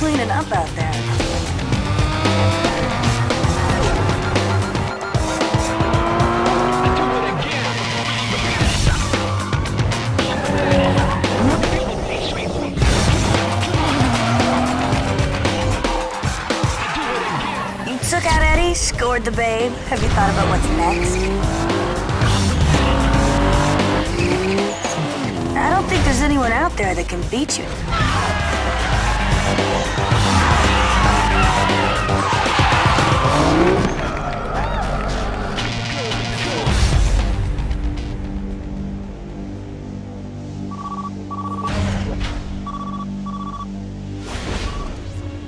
cleaning up out there. You took out Eddie, scored the babe. Have you thought about what's next? I don't think there's anyone out there that can beat you.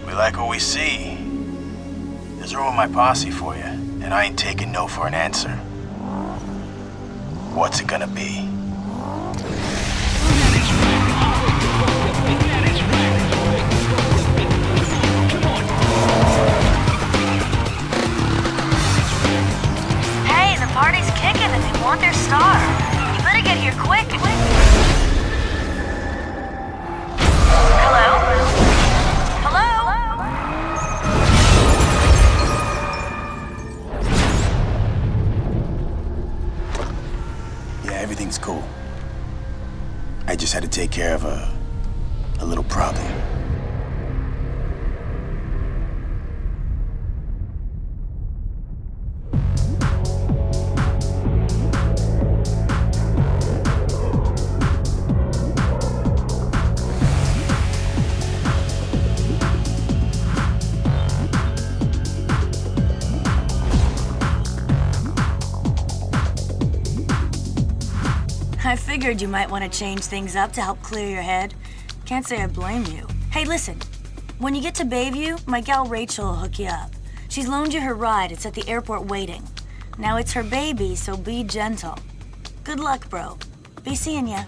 We like what we see. There's room in my posse for you, and I ain't taking no for an answer. What's it gonna be? Hey, the party's kicking and they want their star. You better get here quick. Hello? Hello? Yeah, everything's cool. I just had to take care of a little problem. I figured you might want to change things up to help clear your head. Can't say I blame you. Hey, listen. When you get to Bayview, my gal Rachel will hook you up. She's loaned you her ride. It's at the airport waiting. Now it's her baby, so be gentle. Good luck, bro. Be seeing ya.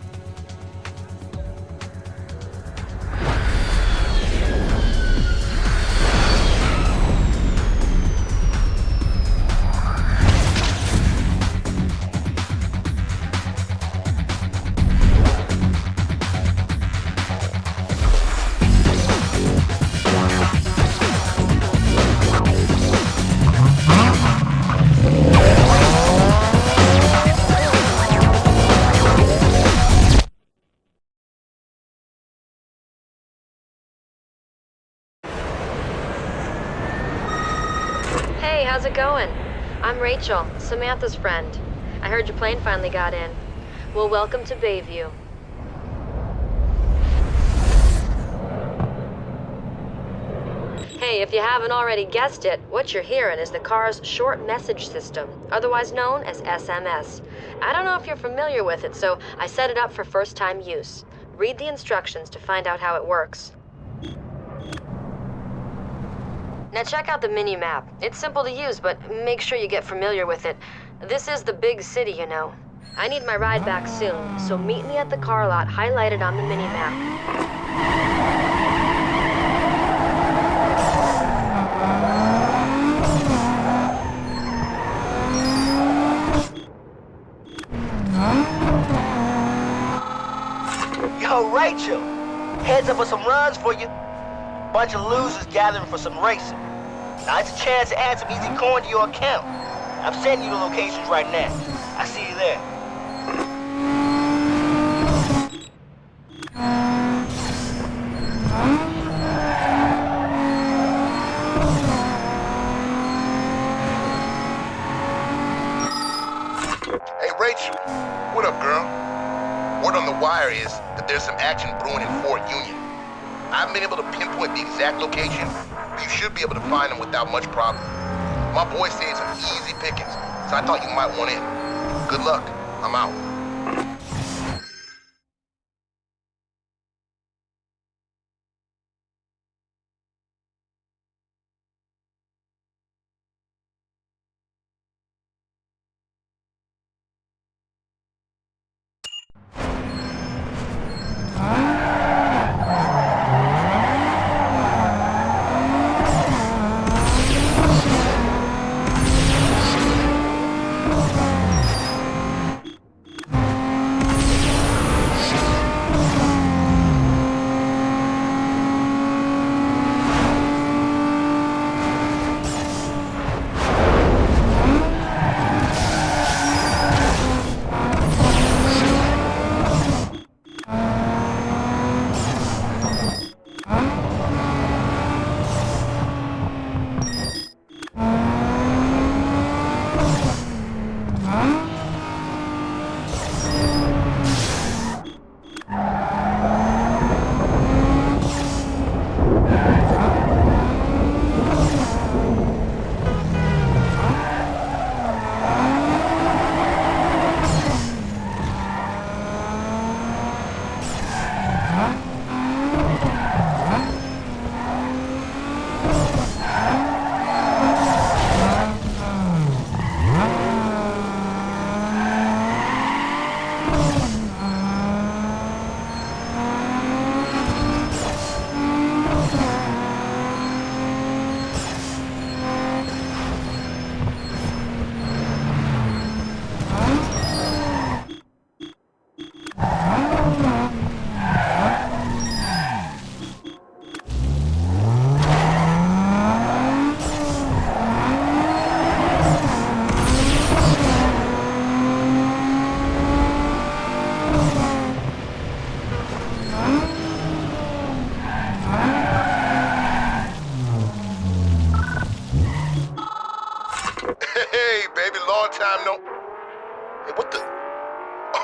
Hey, how's it going? I'm Rachel, Samantha's friend. I heard your plane finally got in. Well, welcome to Bayview. Hey, if you haven't already guessed it, what you're hearing is the car's short message system, otherwise known as SMS. I don't know if you're familiar with it, so I set it up for first-time use. Read the instructions to find out how it works. Now check out the mini-map. It's simple to use, but make sure you get familiar with it. This is the big city, you know. I need my ride back soon, so meet me at the car lot highlighted on the mini-map. Yo, Rachel, heads up for some runs for you. Bunch of losers gathering for some racing. Now it's a chance to add some easy coin to your account. I'm sending you the locations right now. I'll see you there. Hey, Rachel. What up, girl? Word on the wire is that there's some action brewing in Fort Union. I haven't been able to pinpoint the exact location, but you should be able to find them without much problem. My boy said some easy pickings, so I thought you might want in. Good luck. I'm out.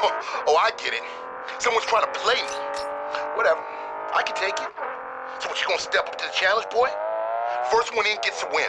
Oh, I get it. Someone's trying to play me. Whatever. I can take it. So what, you gonna step up to the challenge, boy? First one in gets a win.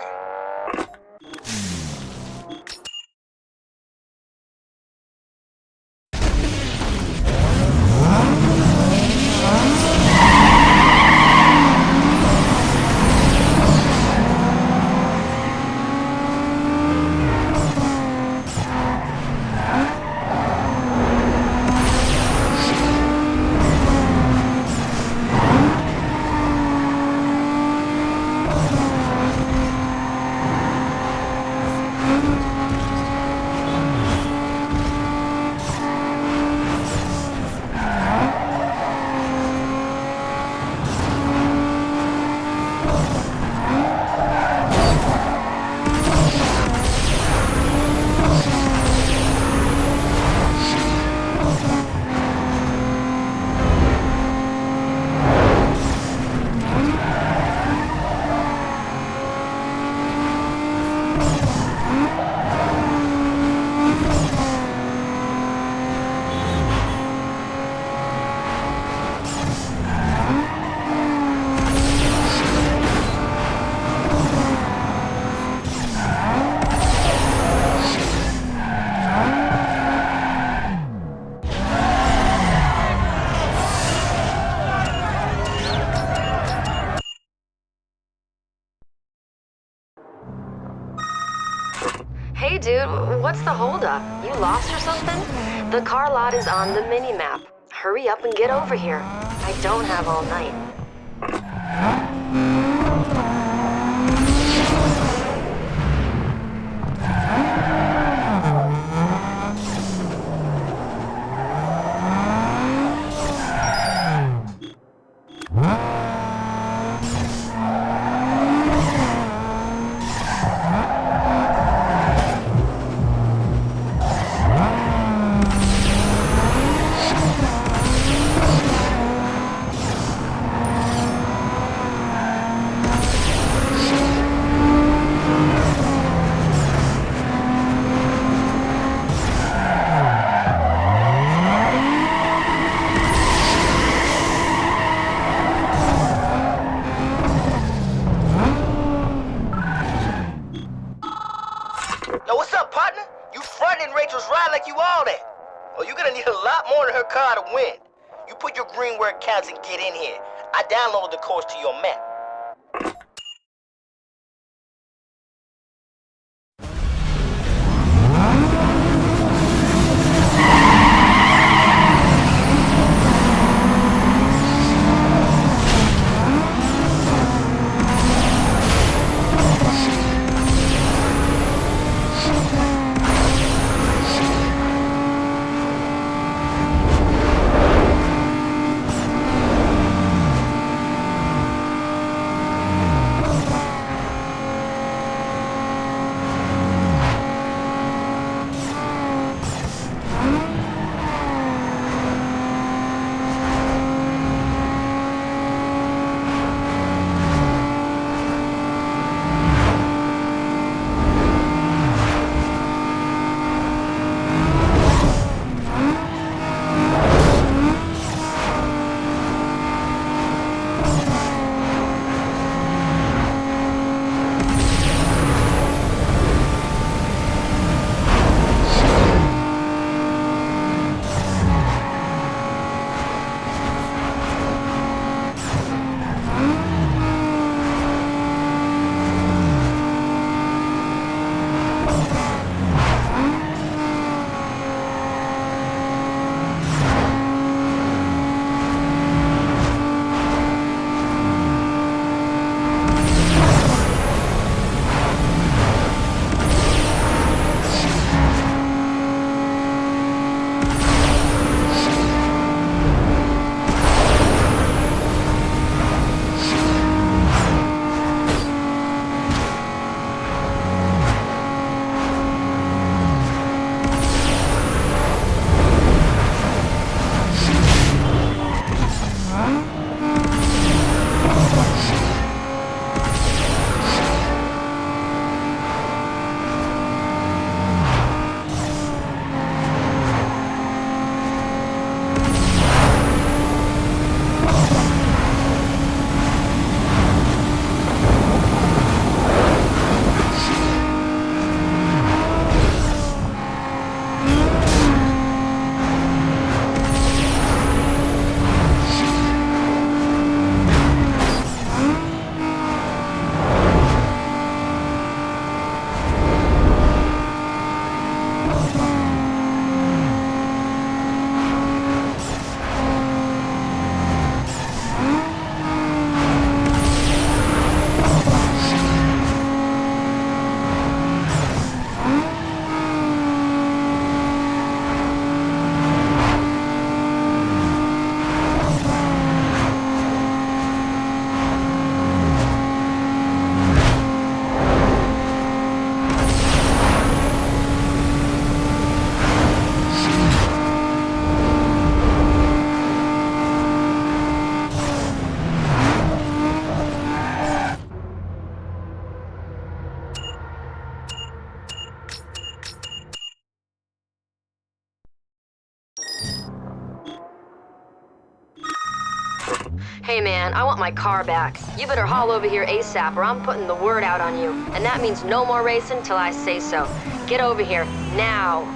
Hey dude, what's the holdup? You lost or something? The car lot is on the mini-map. Hurry up and get over here. I don't have all night. Yo, what's up, partner? You fronting Rachel's ride like you all that. Oh, you're gonna need a lot more than her car to win. You put your green where it counts and get in here. I downloaded the course to your map. Hey man, I want my car back. You better haul over here ASAP or I'm putting the word out on you. And that means no more racing till I say so. Get over here, now.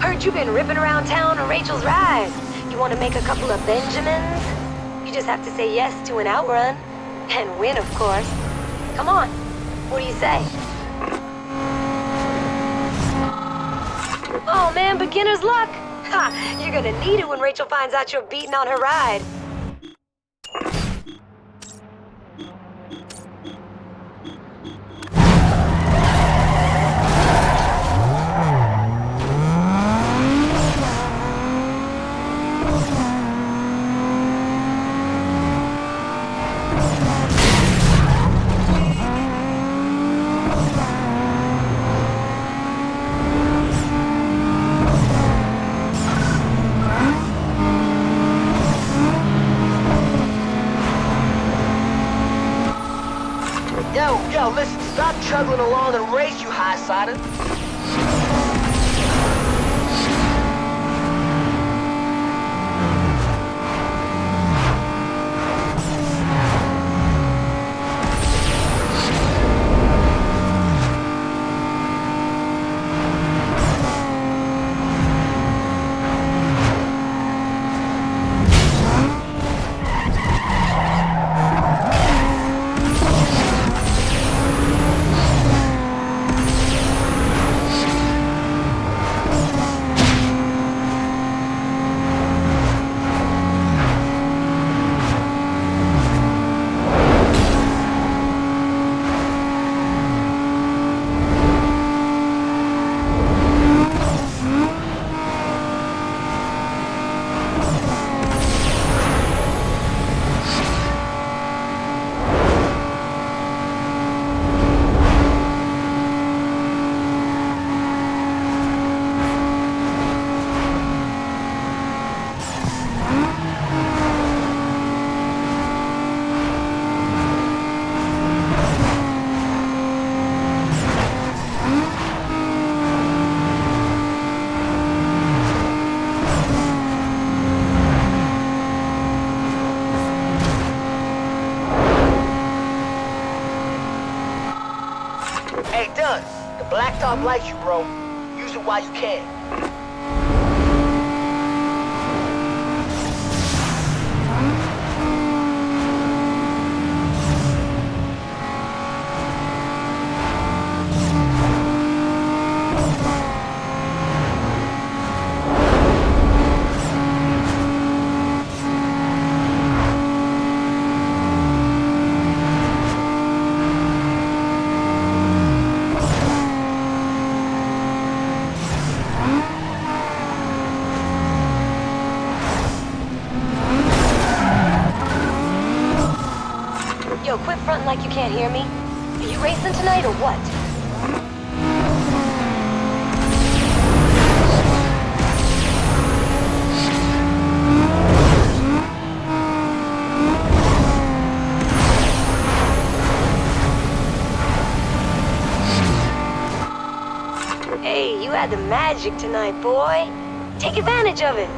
Heard you been ripping around town on Rachel's ride. You want to make a couple of Benjamins? You just have to say yes to an outrun. And win, of course. Come on. What do you say? Oh man, beginner's luck. Ha! You're gonna need it when Rachel finds out you're beating on her ride. Yo, listen, stop chugging along and race, you high-sided. Hey, Dunn, the blacktop likes you, bro. Use it while you can. Yo, quit fronting like you can't hear me. Are you racing tonight or what? Hey, you had the magic tonight, boy. Take advantage of it.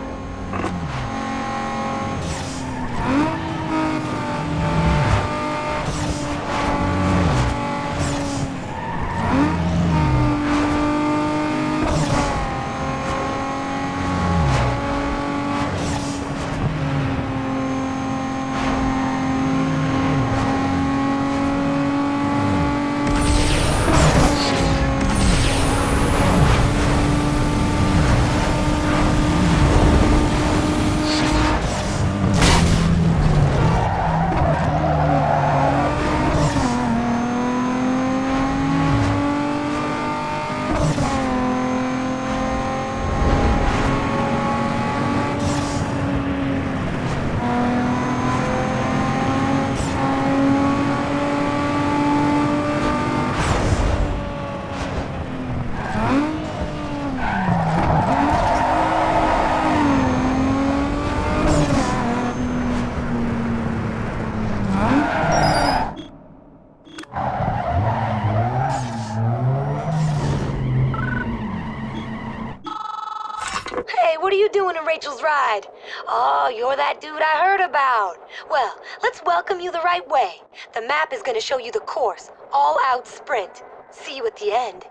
on Rachel's ride. Oh, you're that dude I heard about. Well, let's welcome you the right way. The map is gonna show you the course. All-out sprint. See you at the end.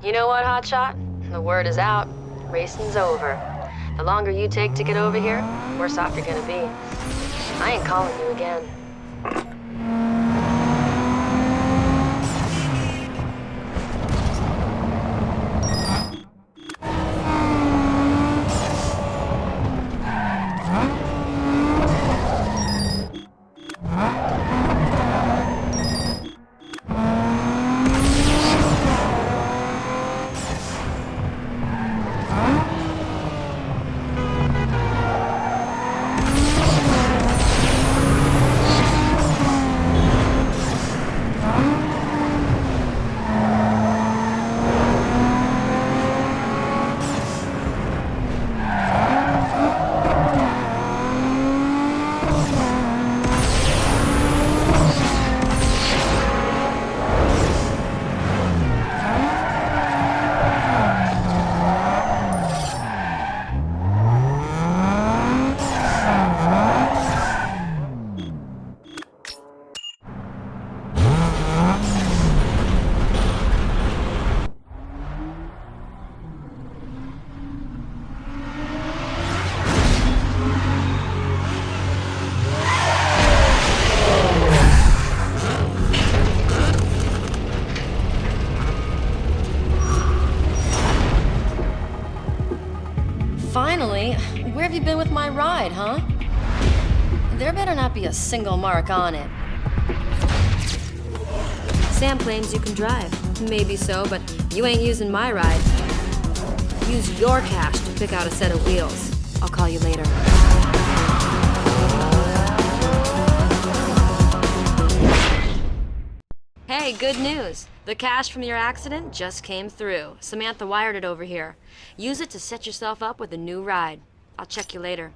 You know what, Hotshot? The word is out. Racing's over. The longer you take to get over here, the worse off you're gonna be. I ain't calling you again. Finally, where have you been with my ride, huh? There better not be a single mark on it. Sam claims you can drive. Maybe so, but you ain't using my ride. Use your cash to pick out a set of wheels. I'll call you later. Hey, good news. The cash from your accident just came through. Samantha wired it over here. Use it to set yourself up with a new ride. I'll check you later.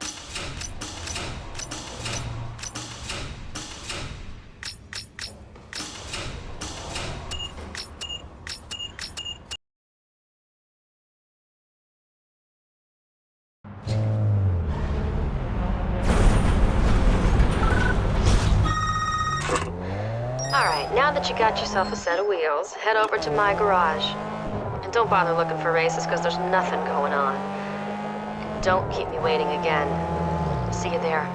Alright, now that you got yourself a set of wheels, head over to my garage. And don't bother looking for races, because there's nothing going on. And don't keep me waiting again. See you there.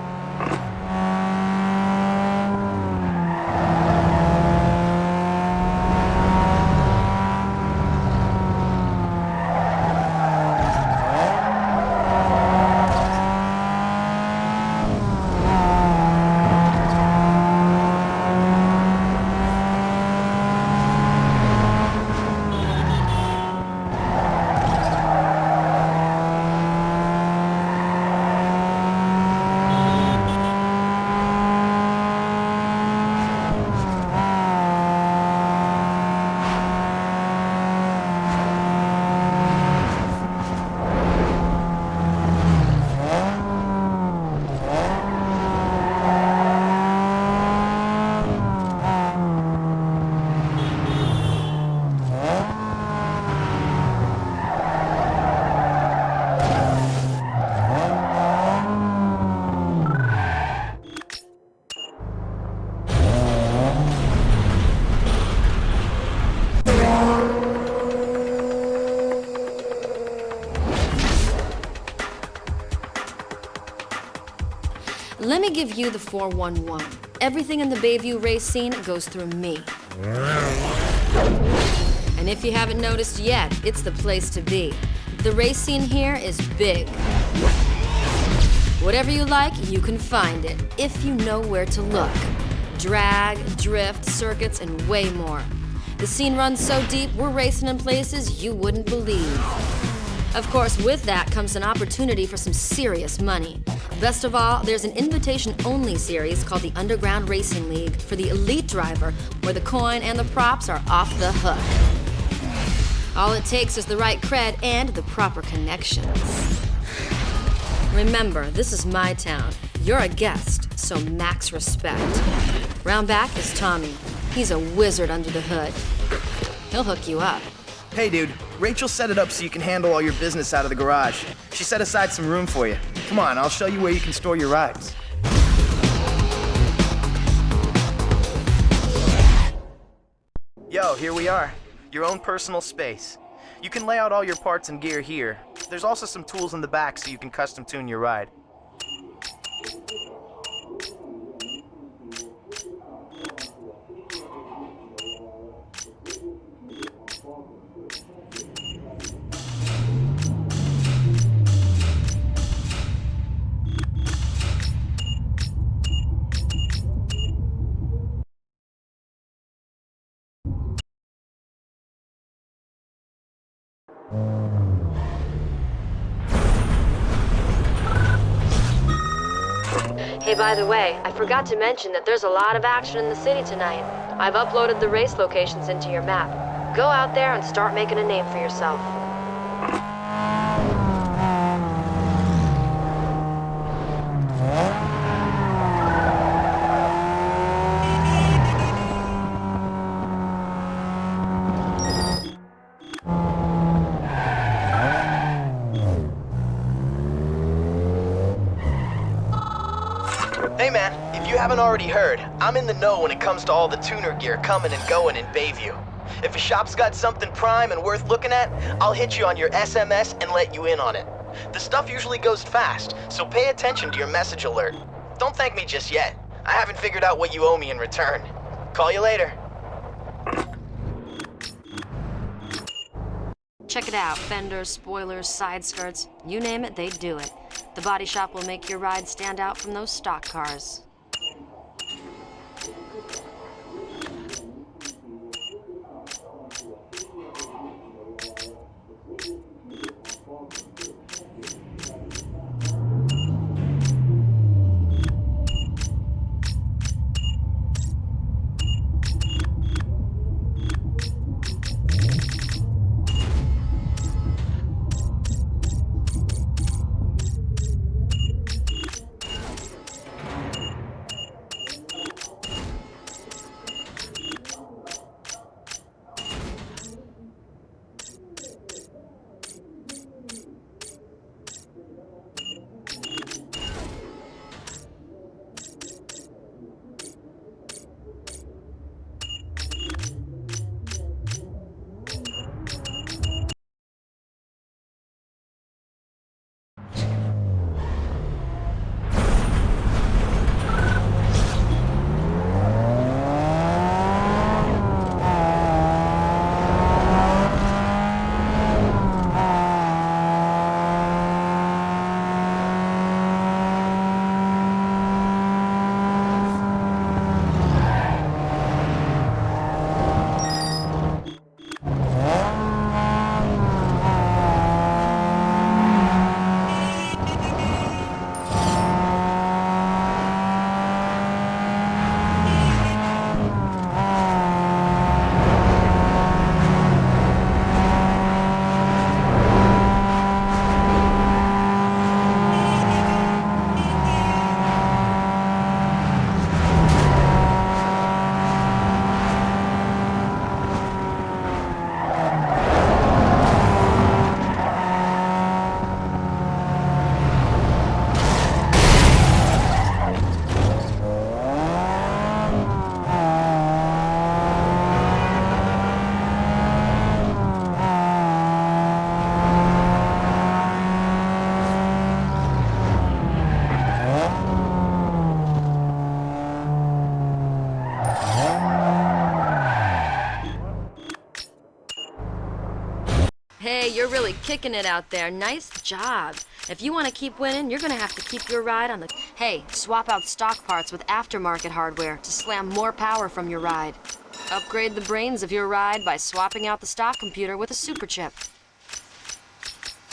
Let me give you the 411. Everything in the Bayview race scene goes through me. And if you haven't noticed yet, it's the place to be. The race scene here is big. Whatever you like, you can find it, if you know where to look. Drag, drift, circuits, and way more. The scene runs so deep, we're racing in places you wouldn't believe. Of course, with that comes an opportunity for some serious money. Best of all, there's an invitation-only series called the Underground Racing League for the elite driver, where the coin and the props are off the hook. All it takes is the right cred and the proper connections. Remember, this is my town. You're a guest, so max respect. Round back is Tommy. He's a wizard under the hood. He'll hook you up. Hey dude, Rachel set it up so you can handle all your business out of the garage. She set aside some room for you. Come on, I'll show you where you can store your rides. Yo, here we are. Your own personal space. You can lay out all your parts and gear here. There's also some tools in the back so you can custom tune your ride. Hey, by the way, I forgot to mention that there's a lot of action in the city tonight. I've uploaded the race locations into your map. Go out there and start making a name for yourself. Hey man, if you haven't already heard, I'm in the know when it comes to all the tuner gear coming and going in Bayview. If a shop's got something prime and worth looking at, I'll hit you on your SMS and let you in on it. The stuff usually goes fast, so pay attention to your message alert. Don't thank me just yet. I haven't figured out what you owe me in return. Call you later. Check it out. Fenders, spoilers, side skirts. You name it, they do it. The body shop will make your ride stand out from those stock cars. you're really kicking it out there. Nice job. If you want to keep winning, you're going to have to keep your ride on the... Hey, swap out stock parts with aftermarket hardware to slam more power from your ride. Upgrade the brains of your ride by swapping out the stock computer with a super chip.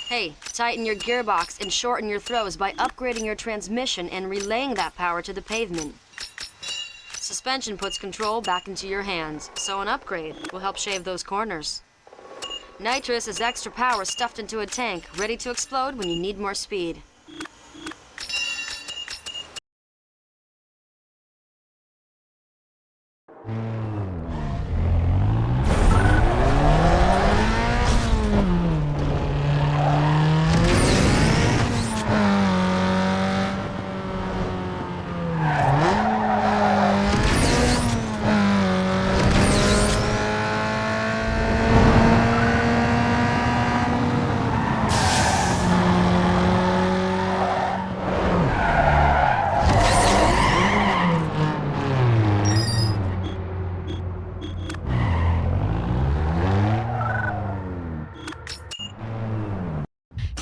Hey, tighten your gearbox and shorten your throws by upgrading your transmission and relaying that power to the pavement. Suspension puts control back into your hands, so an upgrade will help shave those corners. Nitrous is extra power stuffed into a tank, ready to explode when you need more speed.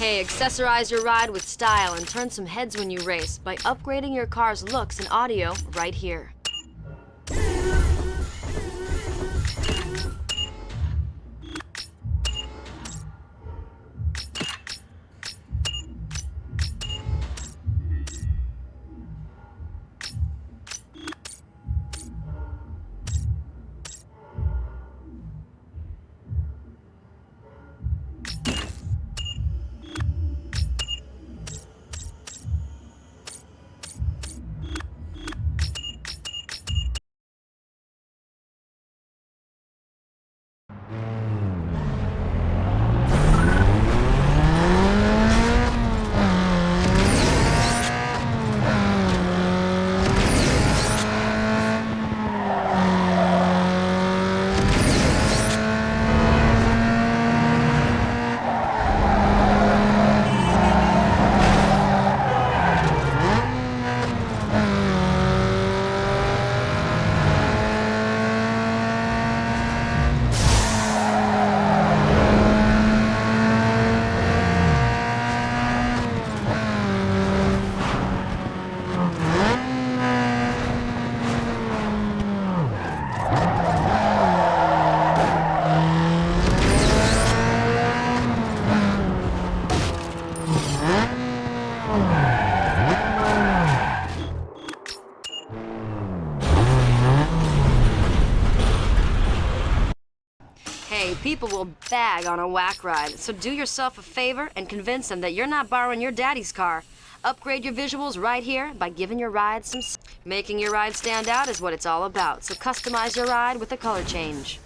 Hey, accessorize your ride with style and turn some heads when you race by upgrading your car's looks and audio right here. Hey, people will bag on a whack ride, so do yourself a favor and convince them that you're not borrowing your daddy's car. Upgrade your visuals right here by giving your ride some... Making your ride stand out is what it's all about, so customize your ride with a color change.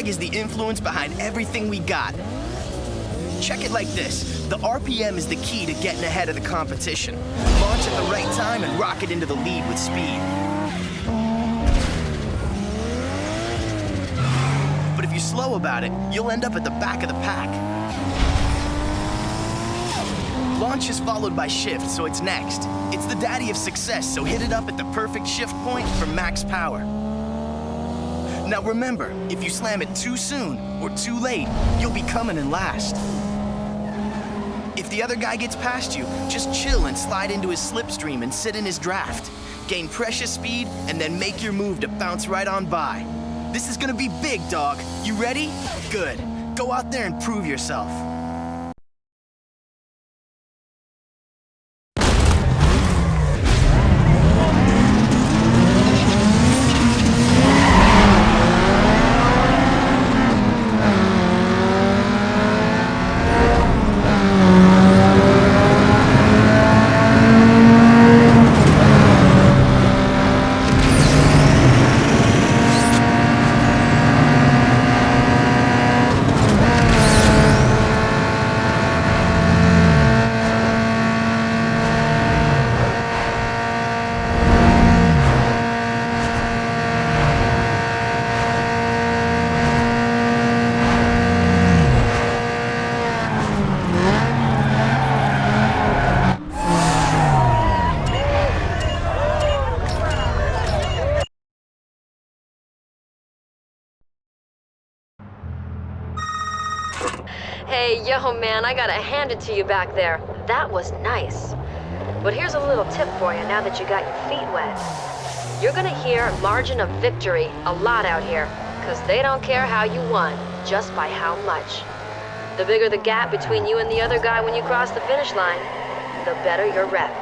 drag is the influence behind everything we got. Check it like this. The RPM is the key to getting ahead of the competition. Launch at the right time and rocket into the lead with speed. But if you're slow about it, you'll end up at the back of the pack. Launch is followed by shift, so it's next. It's the daddy of success, so hit it up at the perfect shift point for max power. Now remember, if you slam it too soon or too late, you'll be coming in last. If the other guy gets past you, just chill and slide into his slipstream and sit in his draft. Gain precious speed and then make your move to bounce right on by. This is gonna be big, dog. You ready? Good. Go out there and prove yourself. Hey, yo, man, I gotta hand it to you back there. That was nice. But here's a little tip for you now that you got your feet wet. You're gonna hear margin of victory a lot out here, because they don't care how you won, just by how much. The bigger the gap between you and the other guy when you cross the finish line, the better your rep.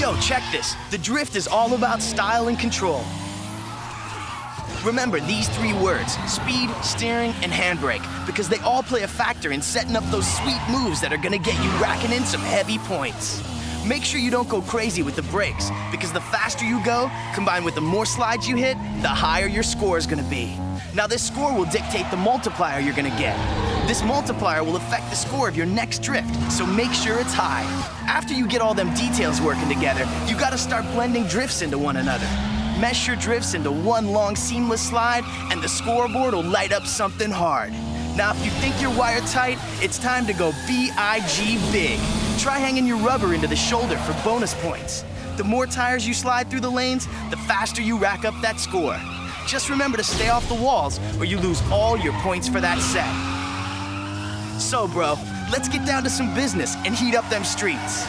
Yo, check this. The drift is all about style and control. Remember these 3 words: speed, steering, and handbrake, because they all play a factor in setting up those sweet moves that are gonna get you racking in some heavy points. Make sure you don't go crazy with the brakes, because the faster you go, combined with the more slides you hit, the higher your score is gonna be. Now this score will dictate the multiplier you're gonna get. This multiplier will affect the score of your next drift, so make sure it's high. After you get all them details working together, you gotta start blending drifts into one another. Mesh your drifts into one long seamless slide, and the scoreboard will light up something hard. Now if you think you're wired-tight, it's time to go B-I-G big. Try hanging your rubber into the shoulder for bonus points. The more tires you slide through the lanes, the faster you rack up that score. Just remember to stay off the walls, or you lose all your points for that set. So bro, let's get down to some business and heat up them streets.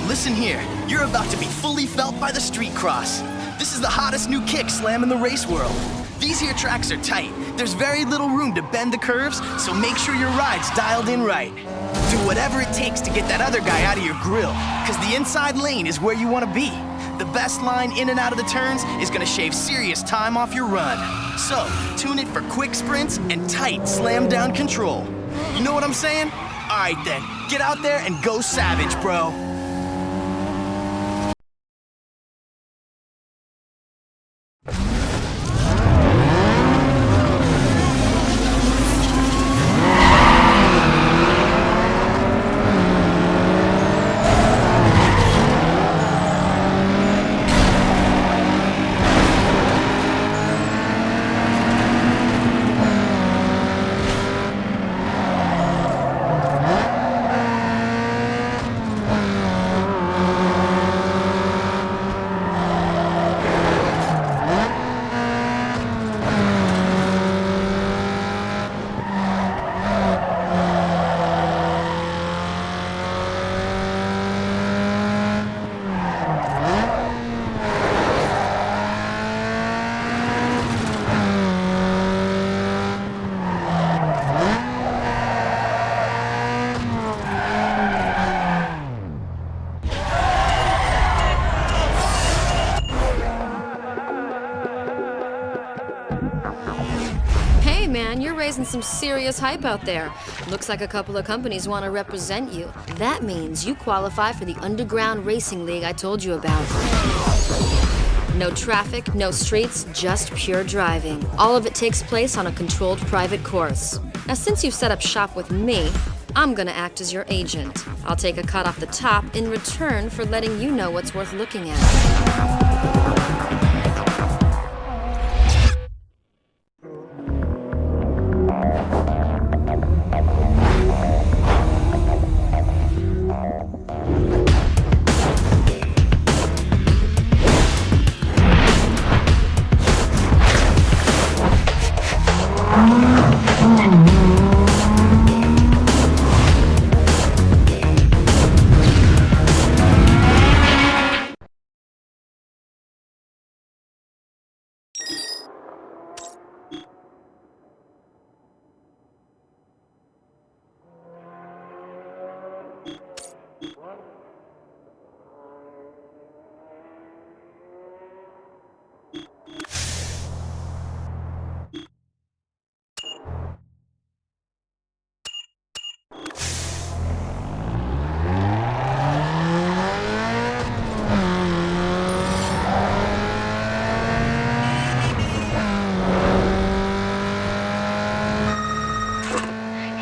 listen here. You're about to be fully felt by the street cross. This is the hottest new kick slam in the race world. These here tracks are tight. There's very little room to bend the curves, so make sure your ride's dialed in right. Do whatever it takes to get that other guy out of your grill, because the inside lane is where you want to be. The best line in and out of the turns is gonna shave serious time off your run. So, tune it for quick sprints and tight slam down control. You know what I'm saying? All right then, get out there and go savage, bro. Raising some serious hype out there. Looks like a couple of companies want to represent you. That means you qualify for the Underground Racing League I told you about. No traffic, no streets, just pure driving. All of it takes place on a controlled private course. Now, since you've set up shop with me, I'm gonna act as your agent. I'll take a cut off the top in return for letting you know what's worth looking at.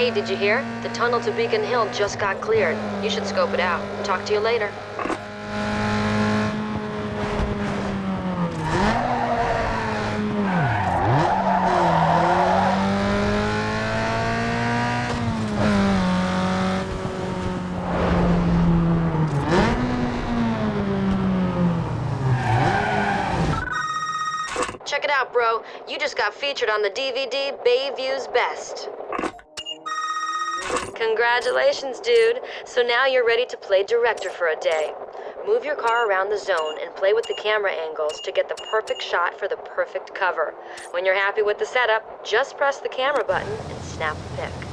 Hey, did you hear? The tunnel to Beacon Hill just got cleared. You should scope it out. Talk to you later. Check it out, bro. You just got featured on the DVD Bayview's Best. Congratulations, dude. So now you're ready to play director for a day. Move your car around the zone and play with the camera angles to get the perfect shot for the perfect cover. When you're happy with the setup, just press the camera button and snap the pic.